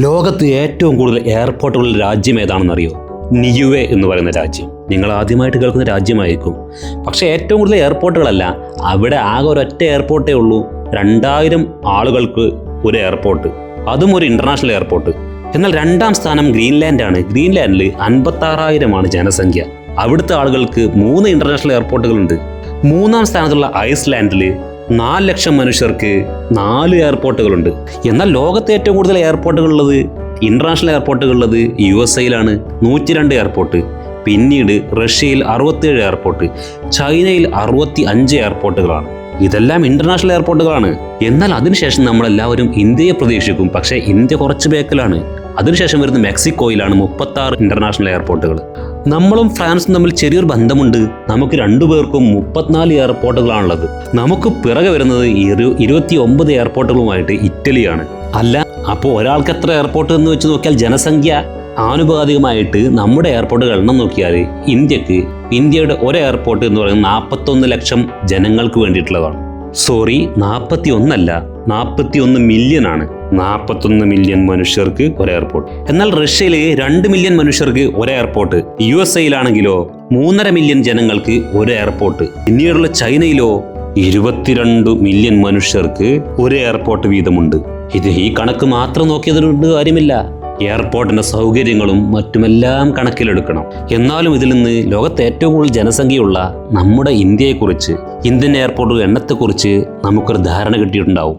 ലോകത്ത് ഏറ്റവും കൂടുതൽ എയർപോർട്ടുകളുള്ള രാജ്യം ഏതാണെന്നറിയോ? നിയുവെ എന്ന് പറയുന്ന രാജ്യം. നിങ്ങൾ ആദ്യമായിട്ട് കേൾക്കുന്ന രാജ്യമായിരിക്കും. പക്ഷേ ഏറ്റവും കൂടുതൽ എയർപോർട്ടുകളല്ല, അവിടെ ആകെ ഒരൊറ്റ എയർപോർട്ടേ ഉള്ളൂ. 2000 ആളുകൾക്ക് ഒരു എയർപോർട്ട്, അതും ഒരു ഇൻ്റർനാഷണൽ എയർപോർട്ട്. എന്നാൽ രണ്ടാം സ്ഥാനം ഗ്രീൻലാൻഡാണ്. ഗ്രീൻലാൻഡിൽ 56,000 ജനസംഖ്യ. അവിടുത്തെ ആളുകൾക്ക് 3 ഇൻ്റർനാഷണൽ എയർപോർട്ടുകളുണ്ട്. മൂന്നാം സ്ഥാനത്തുള്ള ഐസ്ലാൻഡിൽ 4 ലക്ഷം മനുഷ്യർക്ക് 4 എയർപോർട്ടുകളുണ്ട്. എന്നാൽ ലോകത്തെ ഏറ്റവും കൂടുതൽ എയർപോർട്ടുകളുള്ളത്, ഇൻ്റർനാഷണൽ എയർപോർട്ടുകളുള്ളത് USA-യിലാണ് 102 എയർപോർട്ട്. പിന്നീട് റഷ്യയിൽ 67 എയർപോർട്ട്, ചൈനയിൽ 65 എയർപോർട്ടുകളാണ്. ഇതെല്ലാം ഇൻ്റർനാഷണൽ എയർപോർട്ടുകളാണ്. എന്നാൽ അതിനുശേഷം നമ്മളെല്ലാവരും ഇന്ത്യയെ പ്രതീക്ഷിക്കും. പക്ഷേ ഇന്ത്യ കുറച്ച് ബേക്കിലാണ്. അതിനുശേഷം വരുന്ന മെക്സിക്കോയിലാണ് 36 ഇൻ്റർനാഷണൽ എയർപോർട്ടുകൾ. നമ്മളും ഫ്രാൻസും തമ്മിൽ ചെറിയൊരു ബന്ധമുണ്ട്. നമുക്ക് രണ്ടുപേർക്കും 34 എയർപോർട്ടുകളാണുള്ളത്. നമുക്ക് പിറകെ വരുന്നത് 29 എയർപോർട്ടുകളുമായിട്ട് ഇറ്റലിയാണ്. അല്ല, അപ്പോൾ ഒരാൾക്ക് എത്ര എയർപോർട്ട് എന്ന് വെച്ച് നോക്കിയാൽ ജനസംഖ്യ ആനുപാതികമായിട്ട് നമ്മുടെ എയർപോർട്ടുകൾ എണ്ണം നോക്കിയാൽ ഇന്ത്യയുടെ ഒരു എയർപോർട്ട് എന്ന് പറയുന്നത് 41 ലക്ഷം ജനങ്ങൾക്ക് വേണ്ടിയിട്ടുള്ളതാണ്. സോറി, 41 അല്ല, 41 മില്യൺ ആണ്. 41 മില്യൺ മനുഷ്യർക്ക് ഒരു എയർപോർട്ട്. എന്നാൽ റഷ്യയിൽ 2 മില്യൺ മനുഷ്യർക്ക് ഒരു എയർപോർട്ട്. USA-യിലാണെങ്കിലോ 3.5 മില്യൺ ജനങ്ങൾക്ക് ഒരു എയർപോർട്ട്. പിന്നീടുള്ള ചൈനയിലോ 22 മില്യൺ മനുഷ്യർക്ക് ഒരു എയർപോർട്ട് വീതമുണ്ട്. ഈ കണക്ക് മാത്രം നോക്കിയതുകൊണ്ട് കാര്യമില്ല. എയർപോർട്ടിന്റെ സൗകര്യങ്ങളും മറ്റുമെല്ലാം കണക്കിലെടുക്കണം. എന്നാലും ഇതിൽ നിന്ന് ലോകത്തെ ഏറ്റവും കൂടുതൽ ജനസംഖ്യയുള്ള നമ്മുടെ ഇന്ത്യയെക്കുറിച്ച്, ഇന്ത്യൻ എയർപോർട്ട് എണ്ണത്തെക്കുറിച്ച് നമുക്കൊരു ധാരണ കിട്ടിയിട്ടുണ്ടാവും.